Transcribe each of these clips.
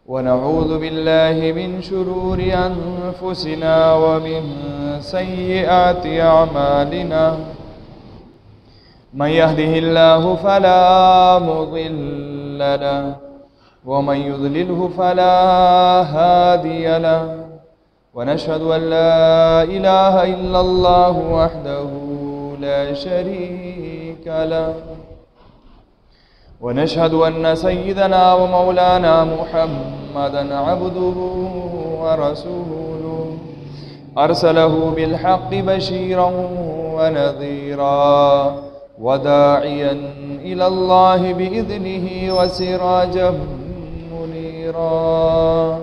ونعوذ بالله من شرور أنفسنا ومن سيئات أعمالنا من يهده الله فلا مضل له ومن يضلله فلا هادي له ونشهد أن لا إله إلا الله وحده لا شريك له ونشهد أن سيدنا ومولانا محمدا عبده ورسوله أرسله بالحق بشيرا ونذيرا وداعيا إلى الله بإذنه وسراجا منيرا.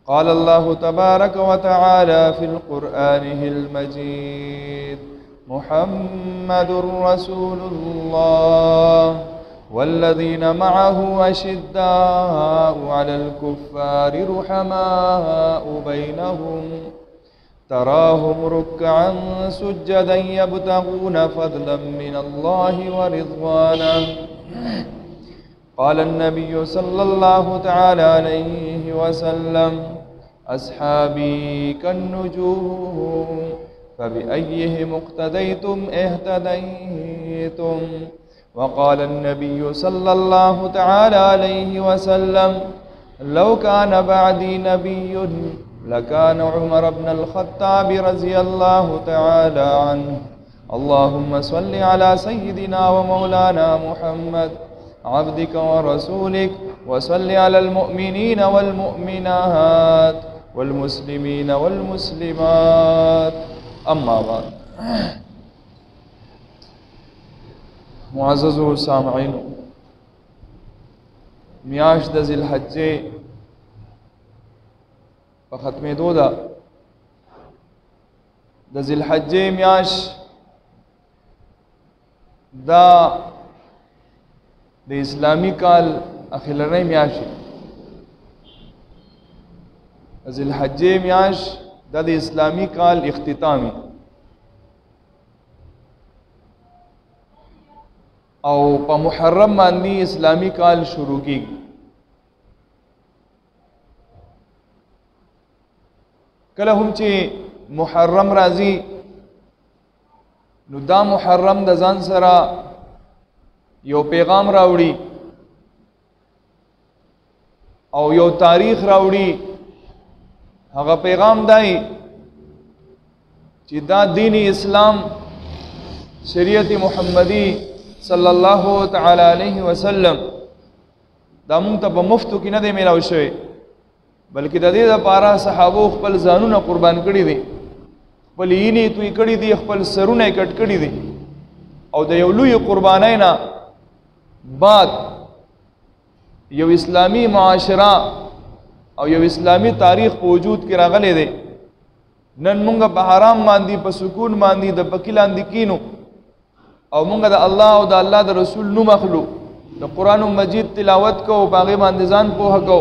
قال الله تبارك وتعالى في القرآن المجيد: محمد رسول الله والذين معه أشداء على الكفار رحماء بينهم تراهم ركعا سجدا يبتغون فضلا من الله ورضوانا. قال النبي صلى الله تعالى عليه وسلم: أصحابي كالنجوم فبأيهم اقتديتم اهتديتم. وقال النبي صلى الله تعالى عليه وسلم: لو كان بعدي نبي لكان عمر بن الخطاب رضي الله تعالى عنه. اللهم صل على سيدنا ومولانا محمد عبدك ورسولك وصل على المؤمنين والمؤمنات والمسلمين والمسلمات. أما بعد. معزز سامعین، میاش د ذی الحجه په ختمېدو ده. د ذی الحجه میاش دا د اسلامی کال اخیرنۍ میاش. ذی الحجه میاش دا د اسلامی کال اختتامی او په محرم باندې اسلامی کال شروع کیږي. کله هم چې محرم راځي نو دا محرم د ځان سره یو پیغام راوړي او یو تاریخ راوړي. هغه پیغام دی چې دا دین اسلام شریعت محمدی صلی الله تعالی علیه وسلم دا مونږ ته په مفتو کې نه دی میلاو شوی، بلکې د دې لپاره صحابو خپل ځانونه قربان کړي دي، خپل یینې توی کړي دي، خپل سرونه یې کټ کړي دي او د یو لوی قربانۍ نه بعد یو اسلامی معاشره او یو اسلامی تاریخ په وجود کې راغلی دی. نن مونږ په حرام باندې په سکون باندې د پکې لاندې کینو او مونږ د الله او د الله د رسول نوم اخلو، د قرآن مجید تلاوت کو، په هغې باندې ځان پوهه کو.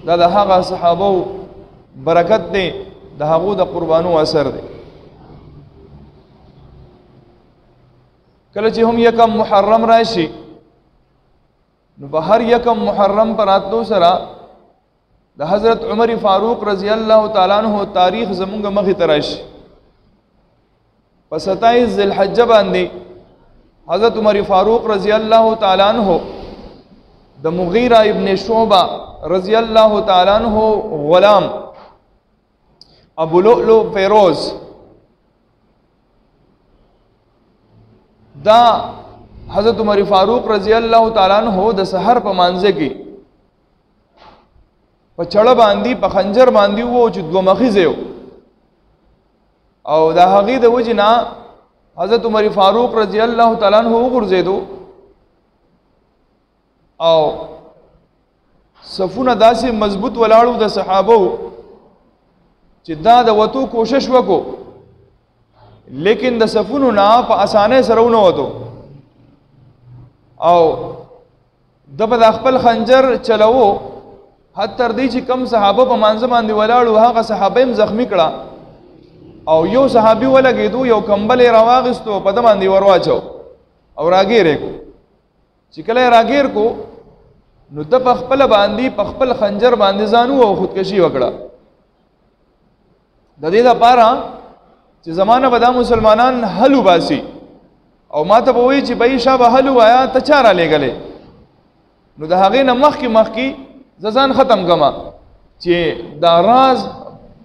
دا د هغه صحابو برکت دی، د هغو د قربانو اثر دی. کله چې هم یکم محرم راشي نو په هر یکم محرم پر راتلو سره د حضرت عمر فاروق رضی الله تعالی عنہ تاریخ زمونږ مخې ته راشي. په 27 ذی الحجه باندې حضرت عمر فاروق رضی اللہ تعالیٰ عنہ د مغیرہ ابن شعبہ رضی اللہ تعالیٰ عنہ غلام ابو لؤلؤ فیروز دا حضرت عمر فاروق رضی اللہ تعالیٰ عنہ د سحر په مانځه کې په چړه باندې په خنجر باندې وو چې دوه مخیزه او دا هغې د وجې نه حضرت عمر فاروق رضی اللہ تعالیٰ عنہ وغورځېدو او صفونه داسې مضبوط ولاړو د صحابو چې دا د وتو کوشش وکړو، لیکن د صفونو نه په اسانۍ سره ونه وتو او د په خپل خنجر چلوو حتی تر دې چې کم صحابه په منځ باندې ولاړو هغه صحابه هم زخمی کړه او یو صحابي ولګېدو، یو کمبل یې راواغستو په ده باندې ورواچو او راګیر یې کو. چې کله یې راګیر کو نو د په خپل باندې په خپل خنجر باندې ځانو او خودکشي وکړه. د دې لپاره چې زمانه به دا مسلمانان حلو باسي او ما ته به وایي چې بای شابه حلو آیا ته چا را لېږلې، نو د هغې نه مخکې زه ځان ختم کړم چې دا راز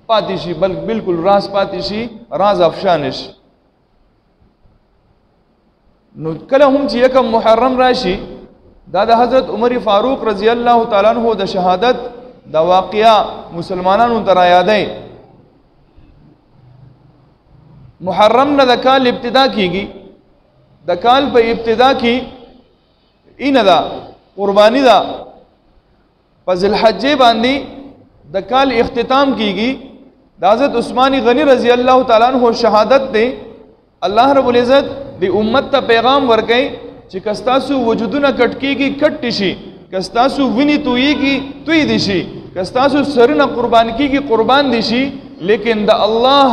پاتې شي، بالکل راز پاتې شي، راز افشا نه شي. نو کله هم چې یکم محرم راشي دا د حضرت عمر فاروق رضی الله تعالی عنہ د شهادت دا واقعا مسلمانانو ته را یادای. محرم نه د کال ابتدا کیږي، د کال په ابتدا کې اینه دا قربانی دا، په ذوالحجې باندې د کال اختتام کیږي. د حضرت عثمان غنی رضی الله تعالی عنہ شهادت دی. الله رب العزت دی امت ته پیغام ورکړي چې کستاسو وجودونه کټ کیږي کټ شي، کستاسو ویني تویږي توی دي شي، کستاسو سرونه قربان کیږي قربان دي شي، لیکن د الله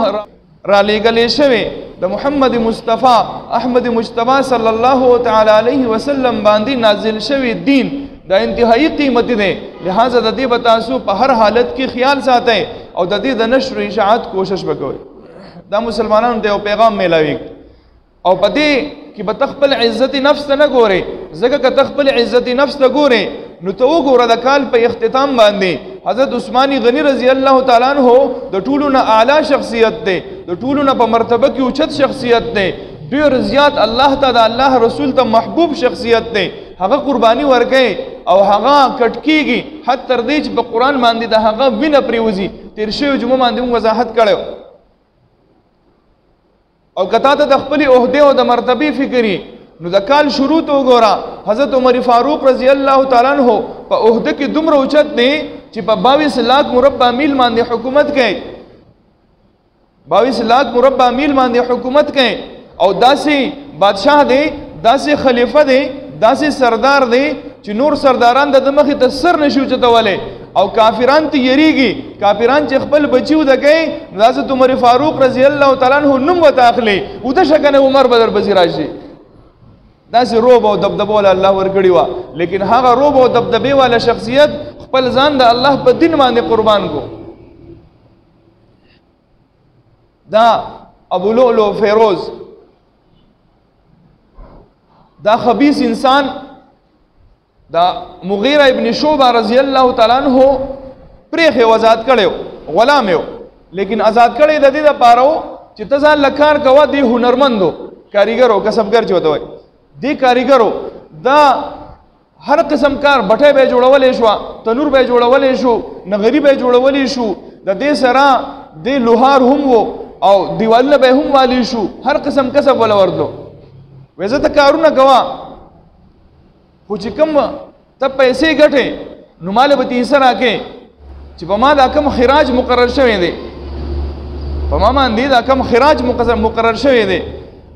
را لېږلې شوی د محمد مصطفی احمد مجتبی صلی الله تعالی علیه وسلم باندې نازل شوی دین دا انتهایی قیمتي دی. لہذا د دې به تاسو په هر حالت کې خیال ساتئ او د دې د نشر و اشاعت کوشش وکوئ. دا مسلمانانو ته یو پیغام میلاوي او په دې کې به تخپل عزت نفس ته نه ګورئ، ځکه که تخپل عزت نفس ته ګورئ نو ته وګوره د کال په اختتام باندې حضرت عثمان غنی رضی الله تعالی عنہ د ټولو نه اعلی شخصیت دی، د ټولو نه په مرتبه کې اوچت شخصیت دی، ډېر زیات الله ته د الله رسول ته محبوب شخصیت دی. هغه قربانی ورکړي او هغه کټ کیږي حتی تر دې چې په قرآن باندې د هغه وینه پرېوځي. تېر شوی جمعه باندې موږ وضاحت کړی او کتا ته د خپلې عهدې او د مرتبې فکري نو د کال شروع ته وګوره. حضرت عمر فاروق رضی الله تعالی عنہ په عهده کې دومره اوچت دی چې په 22 لاکھ مربع میل باندې حکومت کوي، 22 لاکھ مربع میل باندې حکومت کوي او داسې بادشاہ دی، داسې خلیفہ دی، داسې سردار دی چې نور سرداران د مخې ته سر نشي اوچتولی او کافران ته یریږي. کافران چې خپل بچي وده کوي د حضرت عمر فاروق رضی الله تعالی عنہ نوم ورته اخلي، وده شه کنه عمر به درپسې راشي. داسې روب او دبدبه والا الله ورکړي وه، لیکن هغه روب او دبدبې والا شخصیت خپل ځان د الله په دین باندې قربان کو. دا ابو لؤلؤ فیروز دا خبیث انسان دا مغیره ابن شعبہ رضی الله تعالی عنہ پریخ آزاد کړو، غلام یو، لیکن آزاد کړي د دې لپاره چې ته ځان لکار کوه. دی هنرمندو کاریګرو کسبګر چې وته وای دی کاریګرو دا هر قسم کار بټه به جوړولې شو، تنور به جوړولې شو، نغری به جوړولې شو، د دې سره د لوهار هم وو او دیوالونه به هم والی شو، هر قسم کسب ولا ورتلو. ویزه ته کارونه کوا خو چې کوم ته پیسې ګټې نو مال به تیسه راکې چې په ما دا کم خراج مقرر شوی دی، په ما باندې دا کم خراج مقرر شوی دی.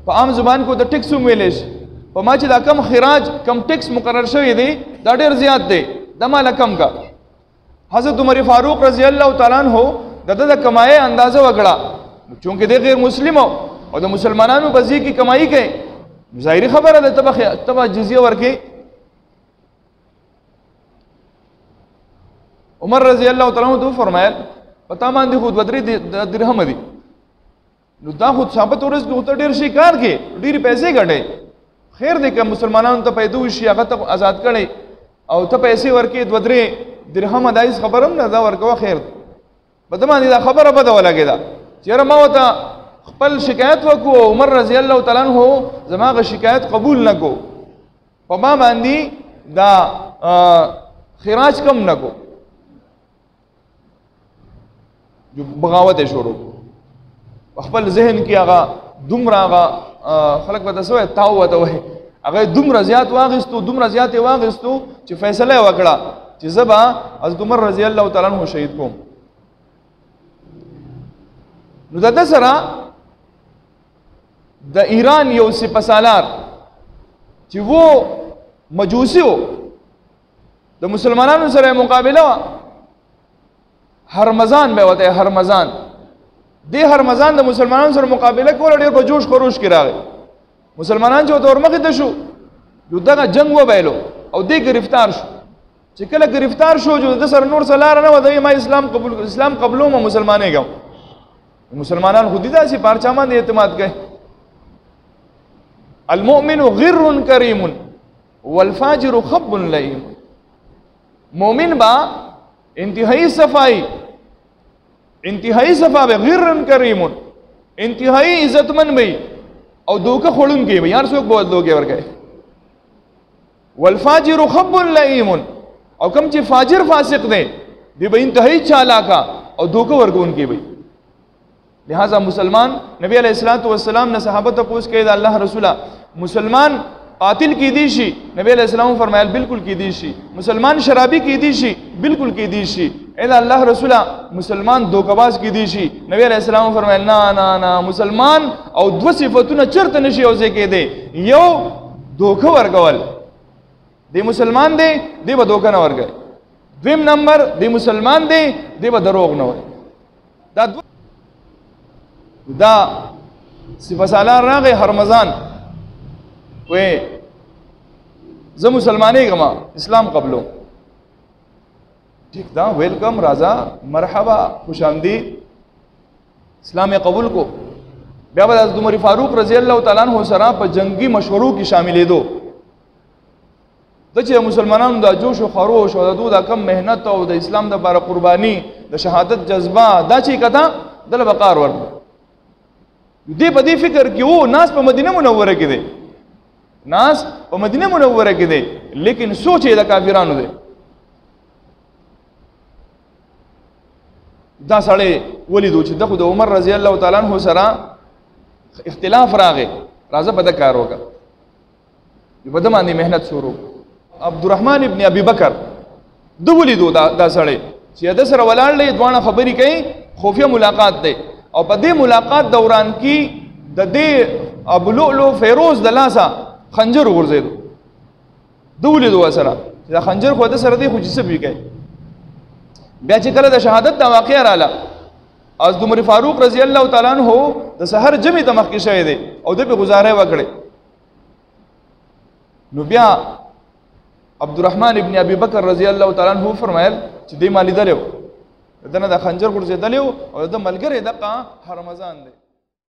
په عام زبان کو د ټیکس هم ویلی شي، په ما چې دا کم خراج کم ټیکس مقرر شوی دی دا ډېر زیات دی، دا ماله کم کا. حضرت عمر فاروق رضی الله تعالی عنہ د ده د کمایۍ اندازه وکړه، چونکې دی غیر مسلم او د مسلمانانو په ځای کې کمایي کوي، ظاهري خبره ده ته به جزیه ورکړې. عمر رضی الله تعالی عنہ فرمایل په تا باندې خو 2 درهم دي، نو دا خو ثابت ورځ کې ته ډېر شي کار کې ډېرې پیسې ګټې، خیر دی که مسلمانانو ته پیدا وشي هغه ته آزاد کړی او ته پیسې ورکې 2 درهم دا هېڅ خبره هم نه دا ورکوه، خیر دی. په ده باندې دا خبره بده ولګېده چې یاره ما ورته خپل شکایت وکړو، عمر رضی الله تعالی عنہ زما هغه شکایت قبول نه کو، په ما باندې دا خراج کم نه کو، جو بغاوت یې شروع خپل ذهن کې هغه دومره هغه خلک به ته څه وایي تاو ورته وایي، هغه دومره زیات واخیستو دومره زیات یې واخیستو چې فیصله یې وکړه چې زه به حضرت عمر رضی الله تعالی عنہ شهید کوم. نو د ده سره د ایران یو سپهسالار چې و مجوسی و د مسلمانانو سره مقابله وه، هرمزان به وته هرمزان، دی هرمزان د مسلمانانو سره مقابله کوله، ډېر په جوش خروش کې راغی. مسلمانان چې ورته ورمخې ته شو نو دغه جنګ وبایلو او دی گرفتار شو. چې کله گرفتار شو جو د سر نور سلار نه ودی ما اسلام قبلو ما مسلمانې گاو مسلمانان خودی دا سی پارچا باندې اعتماد کوي المؤمن غر کریم والفاجر خب لئیم مومن با انتہائی صفائی صفا به غر کریم انتہائی عزت من بھئی او دوکه خورن کې یار څوک بہت دوکه ورکه والفاجر خب لئیم او کم چې فاجر فاسق دی دی به انتہائی چالاکا او دوکه ورکون کې بھئی لہذا مسلمان نبی علیہ الصلوۃ والسلام نے صحابہ ته پوښ کړي دا الله رسوله مسلمان قاتل کی دی شي نبی علیہ السلام فرمایل بالکل کی دی شي مسلمان شرابی کی دی شي بالکل کی دی شي اے الله رسوله مسلمان دوکباز کی دی شي نبی علیہ السلام فرمایل نه مسلمان او دو صفاتونه چرته نشي او ځکه دی یو دوکه ورکول دی مسلمان دی به دوکه نه ورګي دویم نمبر دی مسلمان دی به دروغ نه وي دا صفه سالار راغی رمضان وې زه مسلمانې غما اسلام قبلو ٹھیک دا ویلکم راځه مرحبا خوش آمدید اسلام قبول کو بیا به حضرت عمر فاروق رضی الله تعالی عنہ سره په جنگي مشورو کې شاملې دو د چې مسلمانانو د جوش او خروش او د دوه کم مهنت او د اسلام د لپاره قرباني د شهادت جذبه دا چې کته دل بقار ور دې په دې فکر کې وو ناس په مدینه منوره کې دي ناس په مدینه منوره کې دي لیکن سوچ یې د کافرانو دی دا سړی ولیدو چې دغه د عمر رضی الله تعالی عنہ سره اختلاف راغی راځه په د کار وکړه په د باندې مهنت شروع عبدالرحمن ابن ابي بکر د ولیدو دا سړی چې د سره ولاړ لې دوانه خبرې کوي خفیه ملاقات دی او په دې ملاقات دوران کې د دې ابو لؤلؤ فیروز د لاسه خنجر ورزیدو دولی دو سره دا خنجر خو د سره دی خو جسب وی کوي بیا چې کله د شهادت د واقع رااله از عمر فاروق رضی الله تعالی عنہ د سحر جمع ته مخکې شوی دی او د په گزاره وکړي نو بیا عبدالرحمن ابن ابي بکر رضی الله تعالی عنہ فرمایل چې دې مالی درو دنه د خنجر ورزیدلیو او د ملګری دغه رمضان دی